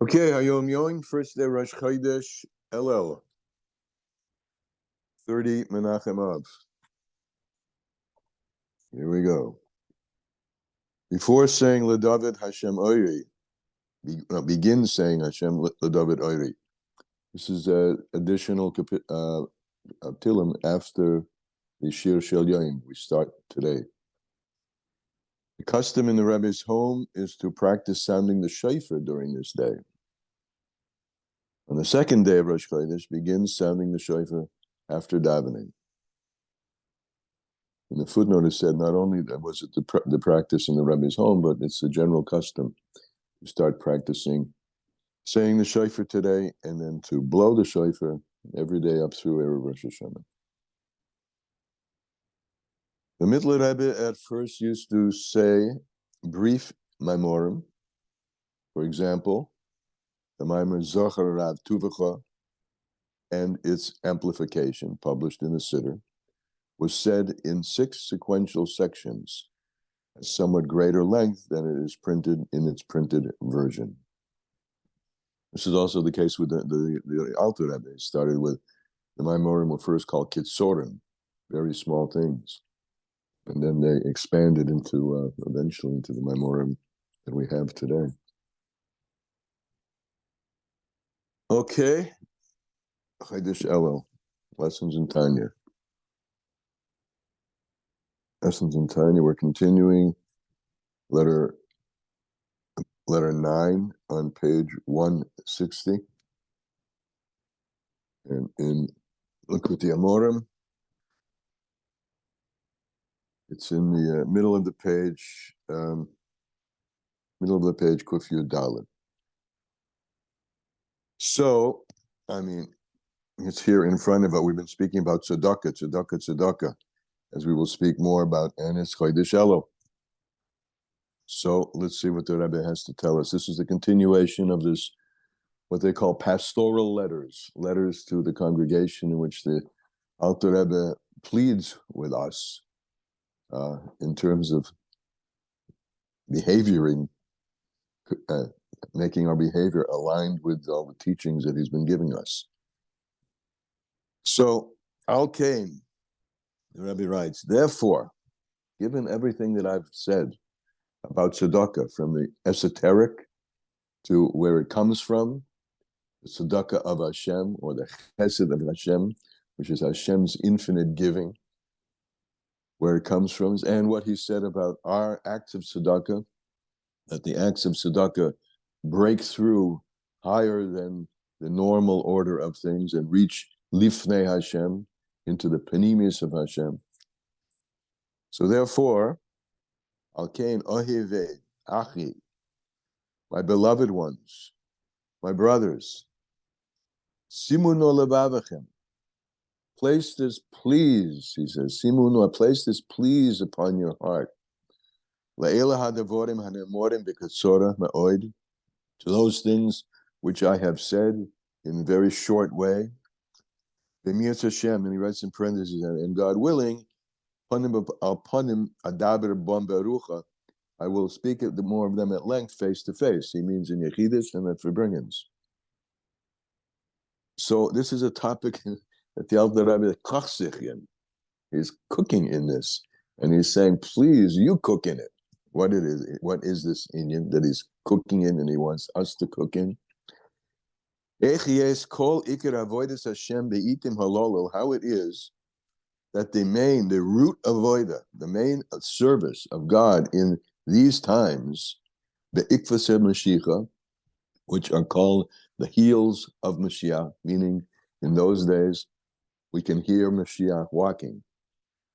Okay, Hayom Yom, first day Rosh Chodesh Elul, 30 Menachem Av. Here we go. Before saying LeDavid Hashem Oiri, begin saying Hashem LeDavid Oiri. This is an additional Tilim after the Shir Shel Yom. We start today. The custom in the Rebbe's home is to practice sounding the shofar during this day. On the second day of Rosh Chodesh, begins sounding the shofar after davening. In the footnote, it said not only was it the practice in the Rebbe's home, but it's a general custom to start practicing saying the shofar today and then to blow the shofar every day up through Erev Rosh Hashanah. The Mittler Rebbe at first used to say brief maimorim. For example, the Maimor Zohar Rav Tuvacha and its amplification, published in the Siddur, was said in 6 sequential sections, at somewhat greater length than it is printed in its printed version. This is also the case with the Alter Rebbe. It started with the Maimorim were first called Kitsorim, very small things, and then they expanded into eventually into the Maimorim that we have today. Okay, Chodesh Elul, lessons in Tanya. Lessons in Tanya. We're continuing letter 9 on page 160. And in Likutei Amorim, it's in the middle of the page, Kuf Yud Dalet. So, it's here in front of it. We've been speaking about tzedakah, as we will speak more about, and it's Chodesh Elul. So let's see what the Rebbe has to tell us. This is the continuation of this, what they call pastoral letters to the congregation, in which the Alter Rebbe pleads with us in terms of making our behavior aligned with all the teachings that he's been giving us. So, Al-Kain, the Rebbe writes, therefore, given everything that I've said about tzedakah, from the esoteric to where it comes from, the tzedakah of Hashem, or the chesed of Hashem, which is Hashem's infinite giving, where it comes from, and what he said about our acts of tzedakah, that the acts of tzedakah break through higher than the normal order of things and reach lifnei Hashem, into the panimis of Hashem. So therefore, Al-Kain Ohivei Achi, my beloved ones, my brothers, Simuno Levavachem, place this please, he says, Simuno, place this please upon your heart. Le'ela hadavorim hanemorim b'katzora ma'oid, to those things which I have said in a very short way. B'miras Hashem, and he writes in parentheses, and God willing, Panim adaber bom berucha, I will speak the more of them at length, face to face. He means in Yechidus and at Farbrengens. So this is a topic that the Alter Rebbe Kachsichyan is cooking in this, and he's saying, please, you cook in it. What is this Inyan that he's cooking in, and he wants us to cook in? How it is that the root avoida, the main service of God in these times, the ikvaseh Mashiach, which are called the heels of Mashiach, meaning in those days we can hear Mashiach walking.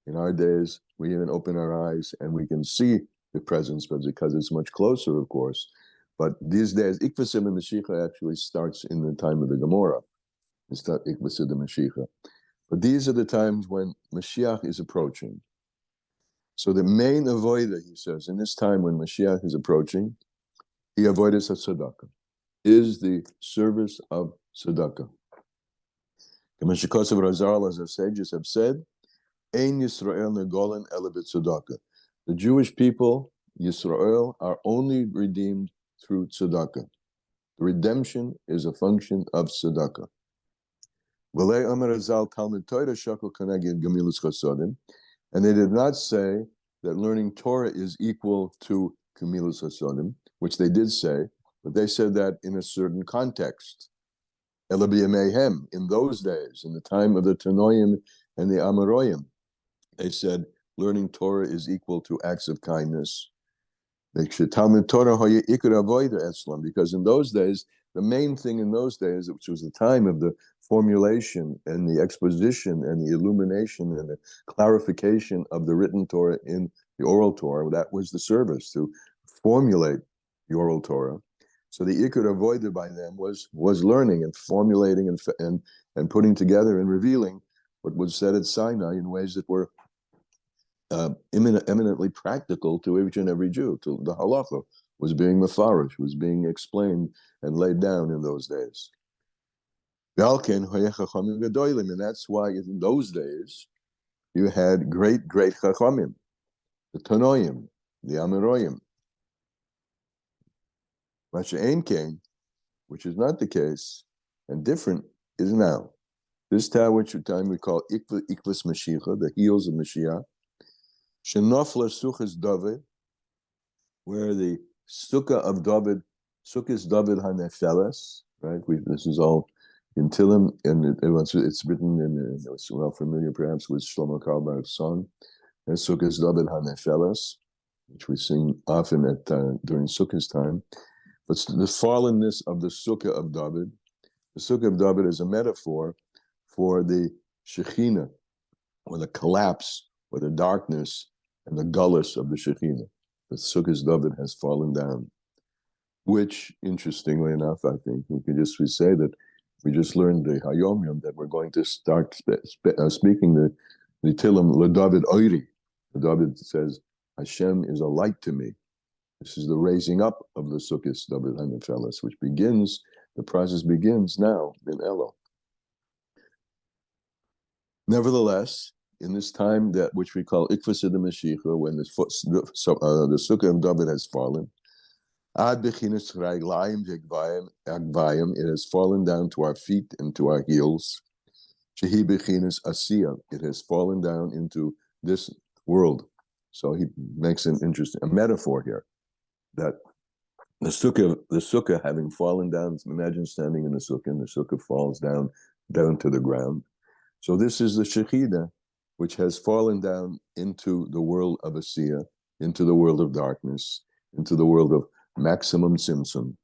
In our days, we even open our eyes and we can see the presence, but because it's much closer, of course. But these days, ikvaseh Mashiach actually starts in the time of the Gemara. It's not ikvaseh Mashiach. But these are the times when Mashiach is approaching. So the main avoida, he says, in this time when Mashiach is approaching, he avoidas tzedakah, is the service of tzedakah. Kamashikosav Razal, as our sages have said, Ein Yisrael negolen ele b'tzedakah. The Jewish people, Yisrael, are only redeemed through tzedakah. The redemption is a function of tzedakah. And they did not say that learning Torah is equal to Gemilus Hasodim, which they did say, but they said that in a certain context. Elabiyamehem, in those days, in the time of the Tanoim and the Amoraim, they said learning Torah is equal to acts of kindness. Because in those days, the main thing in those days, which was the time of the formulation and the exposition and the illumination and the clarification of the written Torah in the oral Torah, that was the service to formulate the oral Torah. So the ikar avoided by them was learning and formulating and putting together and revealing what was said at Sinai in ways that were eminently practical to each and every Jew. To the halacha was being mafarish, was being explained and laid down in those days. And that's why in those days you had great chachamim, the Tanoim, the Amoraim. Masha'ain came, which is not the case, and different is now. This time, which time we call Ikvus Mashiach, the heels of Mashiach, Shenofla Sukkos David, where the Sukkah of David, Sukkos David HaNefeles, right? This is all in Tillim, and it's written in, it's well familiar perhaps with Shlomo Carlebach's song, and Sukkos David HaNefeles, which we sing often at during Sukkah's time. But the fallenness of the Sukkah of David, the Sukkah of David is a metaphor for the Shekhinah, or the collapse, or the darkness, and the gullus of the Shekhinah. The Sukkah's David has fallen down, which, interestingly enough, I think we say that we just learned the Hayom Yom that we're going to start speaking the Tillim LeDavid Oiri. David says, Hashem is a light to me. This is the raising up of the Sukkos David HaNefeles, which begins, the process begins now in Elul. Nevertheless, in this time that which we call Ikvus Mashiach, when the Sukkah of David has fallen, Ad Bechinas Raglayim Agvayim, it has fallen down to our feet and to our heels. Shehi Bechinas Asiya, it has fallen down into this world. So he makes a metaphor here, that the sukkah having fallen down, imagine standing in the sukkah, and the sukkah falls down to the ground. So this is the Shekhinah, which has fallen down into the world of Asiya, into the world of darkness, into the world of maximum Tzimtzum.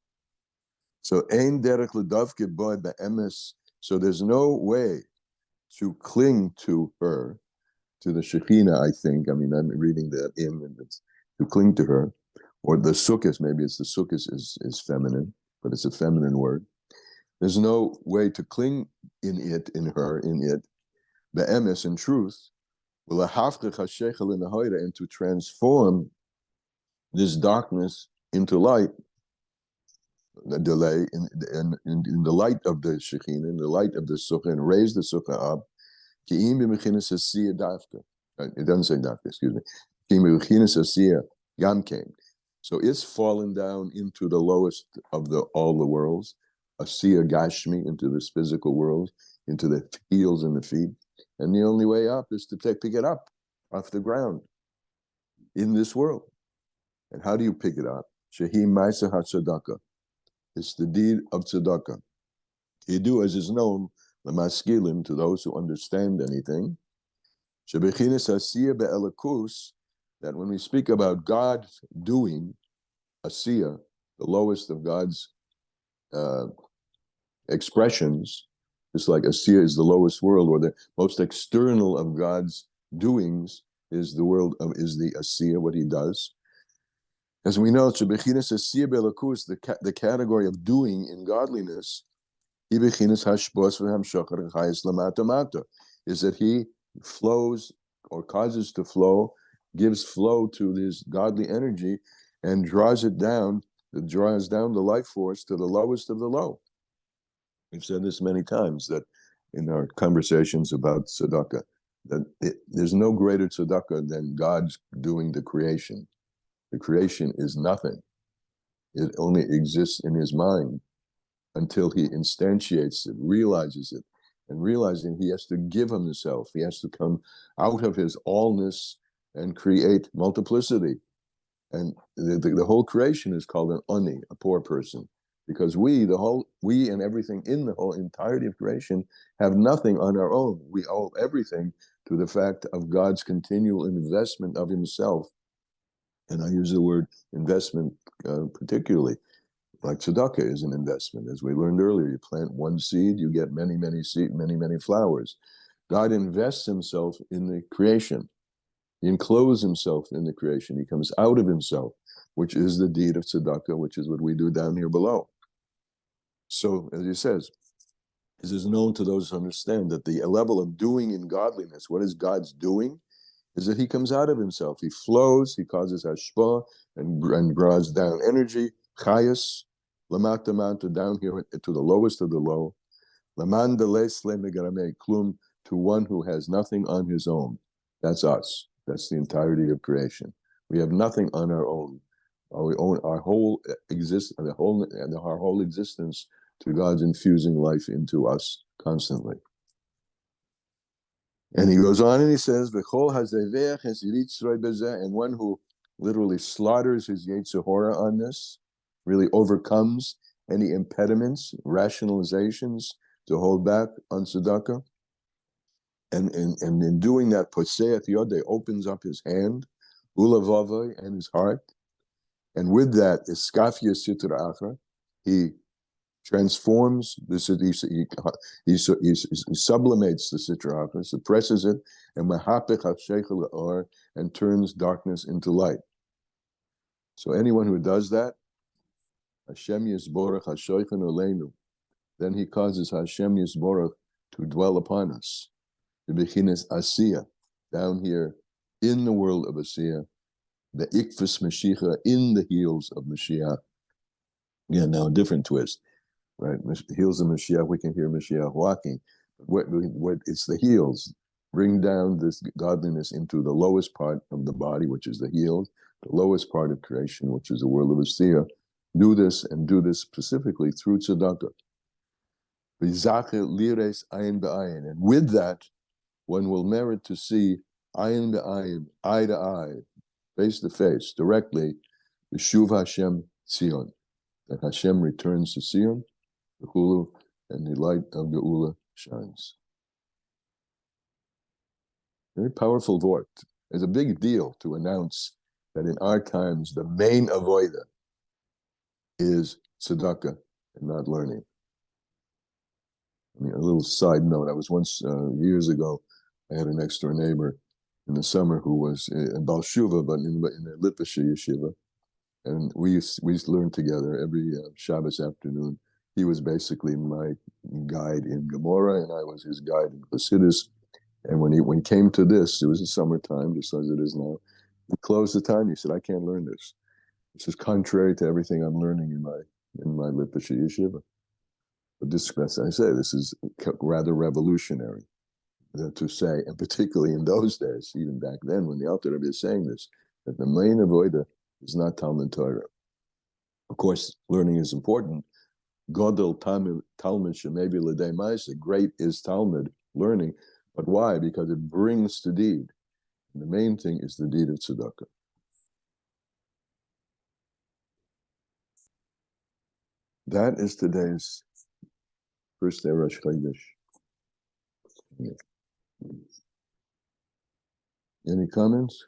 So ein derech l'davke bo be'emes. So there's no way to cling to her, to the Shekhinah. I think. I mean, I'm reading that and it's to cling to her, or the sukkahs. Maybe it's the sukkahs is feminine, but it's a feminine word. There's no way to cling in it, be'emes, in truth, and to transform this darkness into light, the delay in the light of the Shekhinah, in the light of the sukkah, and raise the sukkah up. It doesn't say dafka, excuse me. So it's fallen down into the lowest of all the worlds, Asiya Gashmi, into this physical world, into the heels and the feet. And the only way up is to pick it up off the ground in this world. And how do you pick it up? Shehi Maisa HaTzedakah. It's the deed of tzedakah. Yidu, as is known, the maskilim, to those who understand anything, shebechinas asiya be'elakus, that when we speak about God doing asiya, the lowest of God's expressions, just like asiya is the lowest world, or the most external of God's doings is the world of the asiya, what he does. As we know, the category of doing in godliness, is that he flows or causes to flow, gives flow to this godly energy, and draws down the life force to the lowest of the low. We've said this many times, that in our conversations about tzedakah, that there's no greater tzedakah than God's doing the creation. The creation is nothing. It only exists in his mind. until he instantiates it, realizes it, and realizing he has to give himself. He has to come out of his allness and create multiplicity. And the whole creation is called an ani, a poor person, because we and everything in the whole entirety of creation have nothing on our own. We owe everything to the fact of God's continual investment of himself. And I use the word investment particularly, like tzedakah is an investment. As we learned earlier, you plant one seed, you get many, many seed, many flowers. God invests himself in the creation. He encloses himself in the creation. He comes out of himself, which is the deed of tzedakah, which is what we do down here below. So, as he says, this is known to those who understand that the level of doing in godliness, what is God's doing, is that he comes out of himself. He flows, he causes hashpah and draws down energy, chayas, lamata down here to the lowest of the low, laman delesle megarame klum, to one who has nothing on his own. That's us. That's the entirety of creation. We have nothing on our own. We own our whole our whole existence to God's infusing life into us constantly. And he goes on and he says, and one who literally slaughters his Yetzer Hara on this, really overcomes any impediments, rationalizations to hold back on tzedakah. And in doing that, Poseat Yodeh opens up his hand, Ulavavai, and his heart. And with that, Iskafia Sitra Achra, he transforms he sublimates the Sitra Achra, suppresses it, and Mahapech HaSheichel Or, and turns darkness into light. So anyone who does that, Hashem Yisborach HaShoichen Oleinu, then he causes Hashem Yisborach to dwell upon us. The Bechinas Asiya, down here in the world of Asiya, the Ikfus Mashiach, in the heels of Mashiach. Yeah, now a different twist, right? Heels of Mashiach, we can hear Mashiach walking. What it's the heels. Bring down this godliness into the lowest part of the body, which is the heels, the lowest part of creation, which is the world of Asiya. Do this and do this specifically through tzedakah. And with that, one will merit to see ayin be'ayin, eye to eye, face to face, directly, B'shuv Hashem Tzion, that Hashem returns to Tzion, the Hulu, and the light of Geula shines. Very powerful word. It's a big deal to announce that in our times, the main avodah is tzedakah and not learning. I mean, a little side note, I was once, years ago, I had an next door neighbor in the summer who was a Baal Shuva, but in a Litvish yeshiva. And we used to learn together every Shabbos afternoon. He was basically my guide in Gemara, and I was his guide in Chassidus. And when he came to this, it was in summertime, just as it is now, he closed the time. He said, I can't learn this. This is contrary to everything I'm learning in my Litvish yeshiva. But this, as I say, this is rather revolutionary to say, and particularly in those days, even back then, when the Alter Rebbe is saying this, that the main avodah is not Talmud Torah. Of course, learning is important. Godel Talmud shemebi l'dei ma'aseh, great is Talmud, learning. But why? Because it brings to deed. And the main thing is the deed of tzedakah. That is today's first day Rosh Chodesh. Yeah. Any comments?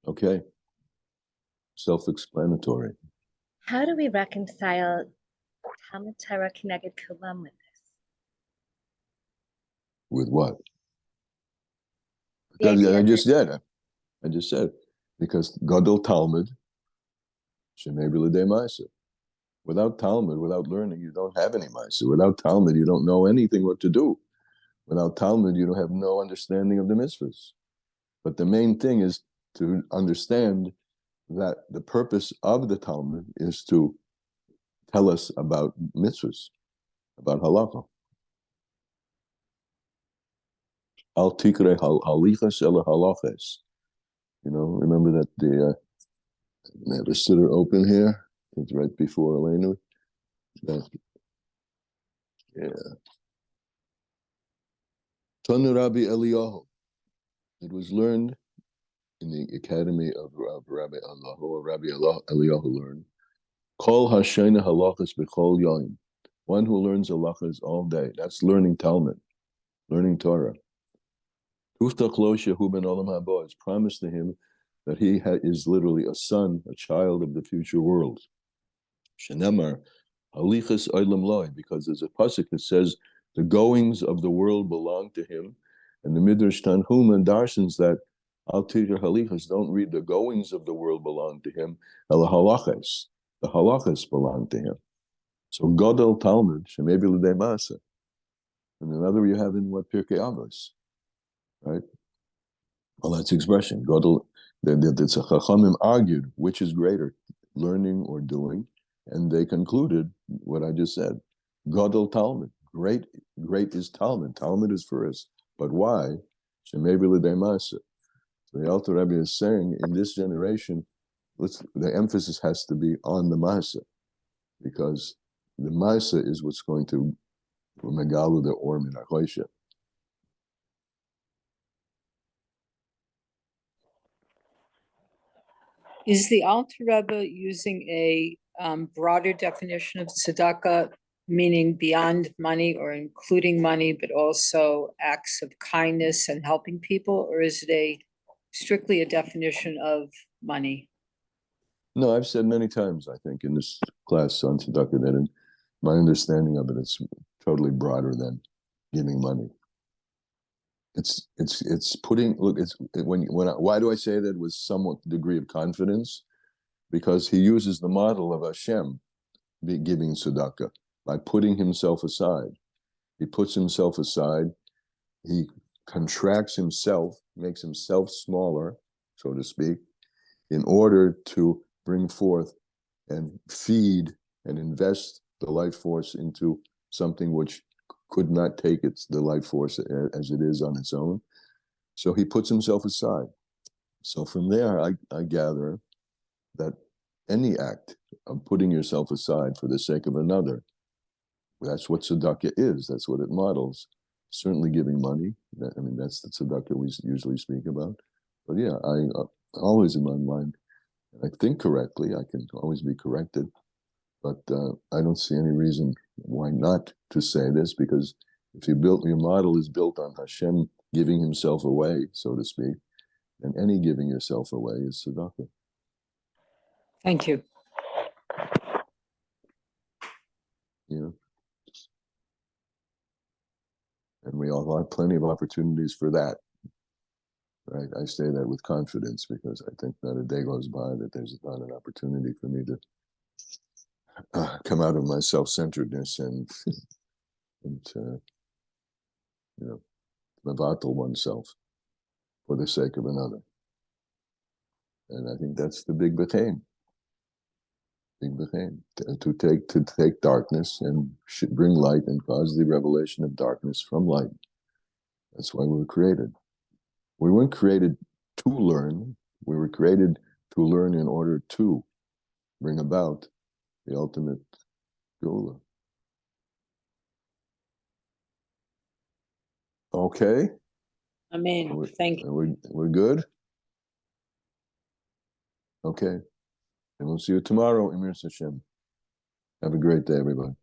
Okay. Self-explanatory. How do we reconcile Talmud Torah Keneged Kulam with this? With what? Because I just said, because Gadol Talmud, shemebi l'dei ma'aseh. Without Talmud, without learning, you don't have any ma'aseh. Without Talmud, you don't know anything what to do. Without Talmud, you don't have no understanding of the mitzvahs. But the main thing is to understand that the purpose of the Talmud is to tell us about mitzvahs, about halakha. Al tikre halichas ela halachas. Remember that I have a sitter open here. It's right before Elena. Yeah. Tanu Rabbi Eliyahu. It was learned in the academy of Rabbi Eliyahu, or Rabbi Eliyahu learned. Kol hashena halachas b'chol yom. One who learns halachas all day. That's learning Talmud, learning Torah. Huftach lo shehu ben olam haba. It's promised to him that he is literally a son, a child of the future world. Shenemar halichas olam loi, because there's a pasuk that says the goings of the world belong to him, and the Midrash Tanhuma darshans that al tikar halichas, don't read the goings of the world belong to him, el halachas, the halachas belong to him. So Godel Talmud, shemevi l'dei masa. And another you have in what Pirkei Avos, right? Well, that's expression. Godel, the Chachamim argued which is greater, learning or doing, and they concluded what I just said. Godel Talmud, great is Talmud. Talmud is first, but why? Shemevi l'dei masa. So the Alter Rebbe is saying in this generation, the emphasis has to be on the masa, because the masa is what's going to megalu the or min hachoshech. Is the Alter Rebbe using a broader definition of tzedakah, meaning beyond money or including money, but also acts of kindness and helping people, or is it strictly a definition of money? No, I've said many times, I think, in this class on tzedakah that in my understanding of it, it's totally broader than giving money. It's putting, look, why do I say that with somewhat degree of confidence? Because he uses the model of Hashem giving tzedakah by putting himself aside. He puts himself aside. He contracts himself, makes himself smaller, so to speak, in order to bring forth and feed and invest the life force into something which could not take the life force as it is on its own. So he puts himself aside. So from there, I gather that any act of putting yourself aside for the sake of another, that's what tzedakah is. That's what it models. Certainly giving money. That's the tzedakah we usually speak about. But yeah, I always in my mind, I think correctly. I can always be corrected, but I don't see any reason why not to say this, because if your model is built on Hashem giving himself away, so to speak, and any giving yourself away is tzedakah. Thank you. And we all have plenty of opportunities for that. Right, I say that with confidence because I think not a day goes by that there's not an opportunity for me to come out of my self-centeredness and mevatel oneself for the sake of another. And I think that's the big b'chein. To take darkness and bring light and cause the revelation of darkness from light. That's why we were created. We weren't created to learn. We were created to learn in order to bring about the ultimate Geula. Okay. Amen. Thank you. We're good? Okay. And we'll see you tomorrow, Emir Hashem. Have a great day, everybody.